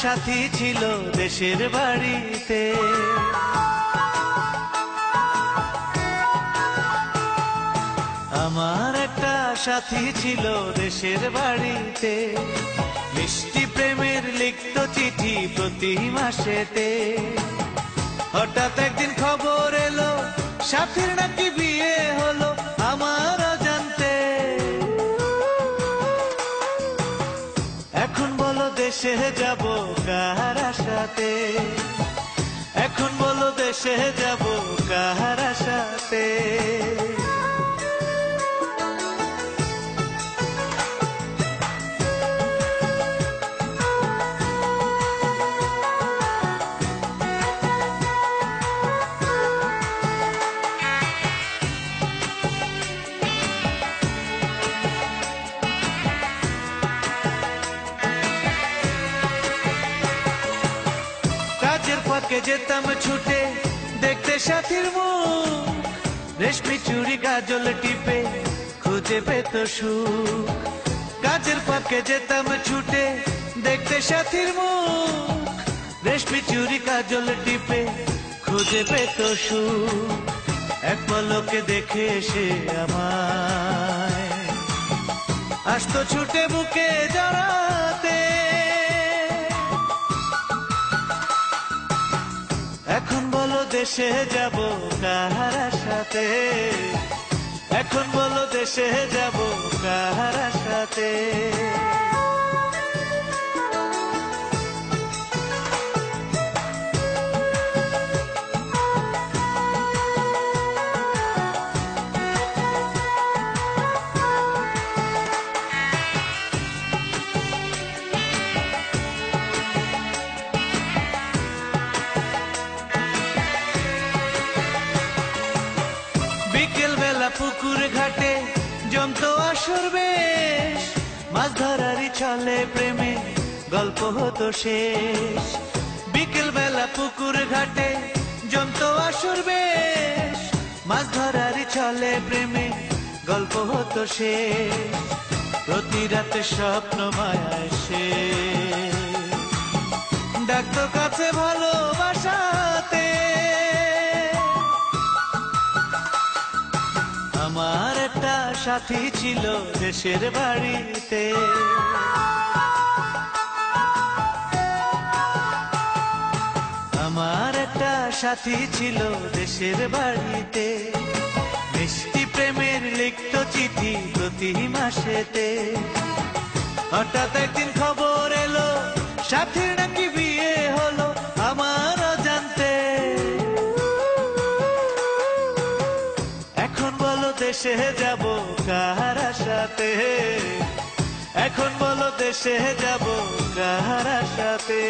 সাথী ছিল দেশের বাড়িতে। আমার একটা সাথী ছিল দেশের বাড়িতে, মিষ্টি প্রেমের লিখত চিঠি প্রতি মাসেতে। হঠাৎ একদিন খবর এলো সাথীর নাকি বিয়ে হলো আমার অজান্তে। এখন বলো দেশে যাব কার আশাতে, এখন বলো দেশে যাব কার আশাতে। কাজের ফাঁকে যেতাম ছুটে দেখতে সাথীর মুখ, রেশমি চুড়ি কাজল টিপে খুঁজে পেত সুখ। কাজের ফাঁকে যেতাম ছুটে দেখতে সাথীর মুখ, রেশমি চুড়ি কাজল টিপে খুঁজে পেত সুখ। এক পলকে দেখে এসে আমায় আসতো ছুটে বুকে জড়াতে। এখন বলো দেশে যাব কার আশাতে, এখন বলো দেশে যাব কার আশাতে। বিকেল বেলা পুকুর ঘাটে জমতো আসর বেশ, মাছ ধরারই ছলে প্রেমে গল্প হতো শেষ। বিকেল বেলা পুকুর ঘাটে জমতো আসর বেশ, মাছ ধরারই ছলে প্রেমে গল্প হতো শেষ। প্রতি রাতে স্বপ্ন মায়ায় সে ডাকতো কাছে ভালোবাসাতে। আমার একটা সাথী ছিল দেশের বাড়িতে, আমার একটা সাথী ছিল দেশের বাড়িতে, মিষ্টি প্রেমের লিখত চিঠি প্রতি মাসেতে। হঠাৎ একদিন খবর এলো সাথীর নাকি বিয়ে হলো আমার অজান্তে। এখন বলো দেশে যাব কার আশাতে, এখন বলো দেশে যাব কার আশাতে।